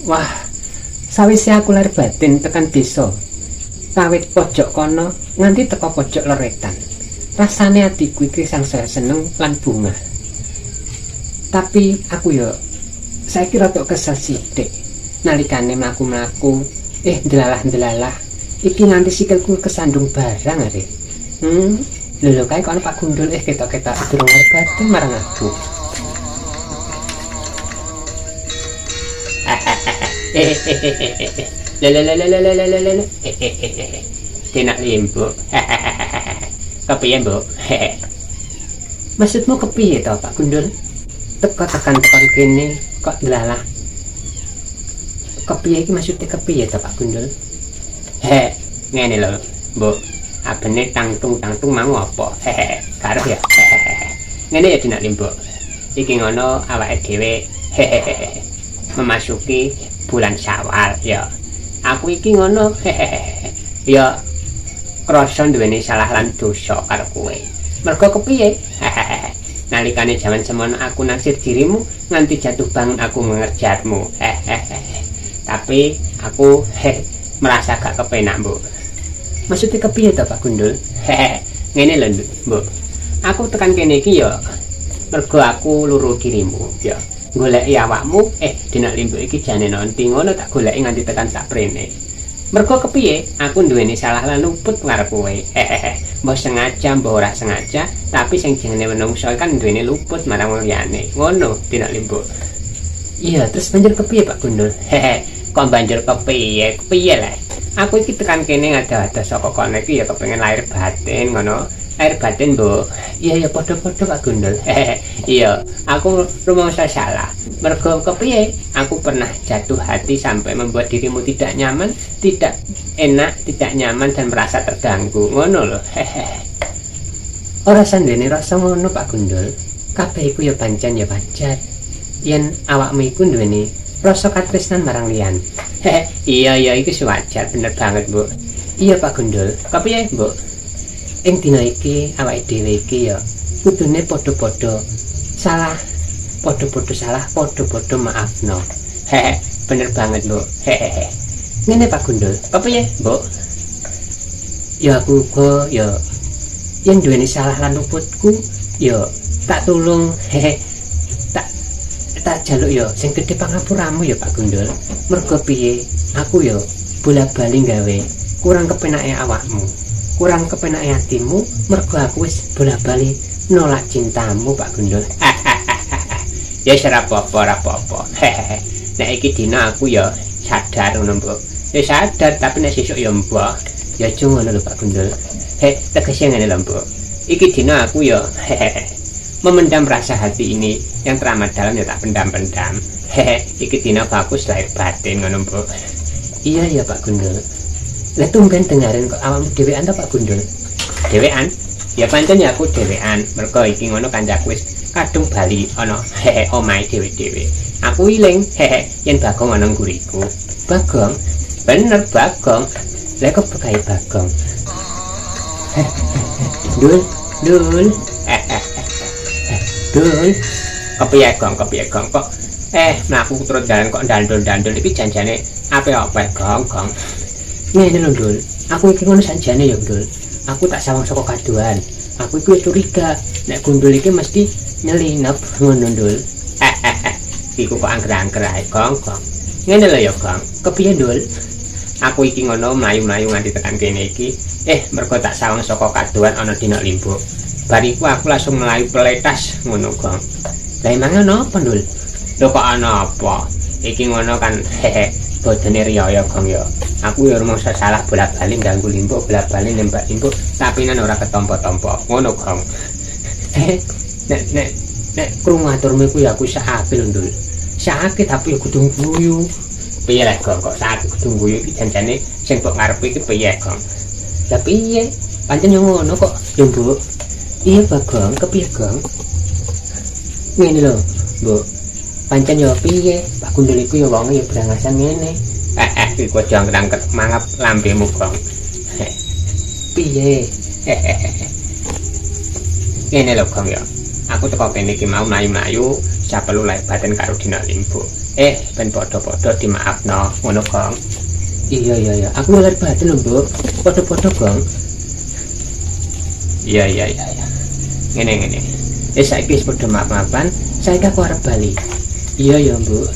Wah, sawise aku lahir batin tekan desa. Kawit pojok kono nganti teko pojok leretan. Rasane atiku iki sangsaya seneng lan bunga. Tapi aku yo saiki rada kesel sithik. Nalikane mlaku-mlaku, ndelalah-ndelalah, iki nganti sikilku kesandung barang arek. Lho kae kono Pak Gundul ketok-ketok durung lahir batin marang aku. Lelelelelelelelelele. Tenak limbo. Kepiye, Mbok? Maksudmu kepiye to, Pak Gundul? Tekan kene kok delalah. Kepiye iki maksudnya kepiye to, Pak Gundul? Ngene lho, Mbok. Abene tangtung mau apa? Karo ya. Ngene ya Tenak limbo. Iki ngono awake dhewe memasuki bulan Syawal ya. Aku iki ngono ya krasa duweni salah lan dosa karo kowe. Mergo kepiye? Nalikane jaman semono aku naksir dirimu nganti jatuh bangun aku mengerjatmu. Tapi aku merasa gak kepenak, Mbok. Maksudnya kepiye to Pak Gundul? Ngene lho, Mbok. Aku tekan kene iki ya mergo aku luru dirimu ya. Goleki awakmu Tenak limbo iki jane nonti ngono tak goleki nganti tekan sak prene. Mergo kepiye aku duweni salah lan luput karo kowe. Mbok sengaja mbok ora sengaja tapi sing jenenge menungso kan duweni luput marang liyane. Ngono Tenak limbo. Iya, terus banjur kepiye Pak Gundul? Kok banjur kepiye? Kepiye lah. Aku iki tekan kene ngada-ada saka kono iki ya kepengin lahir batin ngono. Air batin, Mbok. Iya padha-padha Pak Gundul. Iya, aku rumangsa salah. Mergo kepiye? Aku pernah jatuh hati sampai membuat dirimu tidak nyaman, tidak enak, tidak nyaman dan merasa terganggu. Ngono lho. Ora sandene rasa ngono Pak Gundul. Kabeh iku ya pancen ya wajar. Yen awakmu iku duweni rasa katresnan marang liyan. Iya iki wajar, bener banget, Mbok. Iya Pak Gundul. Kepiye, Mbok? Ing dina iki awake dhewe iki ya kudune padha-padha salah, padha-padha maafno. Bener banget, Mbok. Ngene Pak Gundul, kepiye, Mbok? Ya aku uga ya yen duweni salah lan luputku ya tak tulung. Tak jaluk ya sing gedhe pangapuramu ya Pak Gundul. Mergo piye aku ya bola-bali gawe kurang kepenake awakmu, kurang kepenake hatimu, mergo aku wis bola-bali nolak cintamu Pak Gundul. Ya ora apa-apa. Nek iki dina aku ya sadar ngono, Mbok. Ya sadar tapi nek sesuk ya mbok. Ya aja ngono lho Pak Gundul. Tegese ngene lho, Mbok. Iki dina aku ya memendam rasa hati ini yang teramat dalam ya tak pendam-pendam. Iki dina bagus lahir batin ngono, Mbok. Iya Pak Gundul. Lah tumben dengarin kok awakmu dhewean ta Pak Gundul? Dhewean? Ya pancen ya aku dhewean. Mergo iki ngono kancaku wis kadung bali ana omahe dhewe-dhewe. Aku iling yen Bagong ana nguriku. Bagong? Bener Bagong. Lah kok bekai Bagong? Dul. Dul. Kepiye Gong kok mlaku terus jalan kok dandul-dandul iki janjane apa Gong. Ngene lho, Dul. Aku iki ngono sanjane ya, Dul. Aku tak sawang saka kaduan. Aku iki curiga nek Gundul iki mesti nyelinep ngono, Dul. Iku kok angger-angger ae, Gong. Ngene lho ya, Gong. Kepiye, Dul? Aku iki ngono mlayu-mlayu nganti tekan kene iki. Mergo tak sawang saka kaduan ana Tenak limbo. Bariku aku langsung melayu peletas ngono, Gong. Lah emang ana apa, Dul? Lho kok ana apa? Iki ngono kan bodene riyaya, Gong ya. Aku ya rumangsa salah bolak-balik ganggu limbo, bolak-balik nembak limbo, tapi nan ora ketompo-tompo. Ngono, Gong. Nek krungu aturmu iku ya aku sakake lho, Dul. Sakake tapi ya kudu guyu. Piye lah, Gong? Kok sakake kudu guyu iki janjane sing mbok ngarepe iki piye, Gong? Lah piye? Pancen yo ngono kok, yo, Mbok. Iya Bagong, kepiye Gong? Ngene lho, Mbok. Pancen yo piye? Pak Gundul iku yo wonge yo brangasan ngene. Iku aja ngangkat mangap lambemu, Gong. Piye? Ngene lho, Gong ya. aku teko kene iki mau mlayu-mlayu saperlu lae baten karo dina limbo. Ben padha-padha dimaafno ngono, Gong. Iya, aku lair batin lho, Mbok. Padha-padha, Gong. Iya. Ngene. Saiki wis padha maaf-maafan, saiki aku arep bali. Iya ya, Mbok.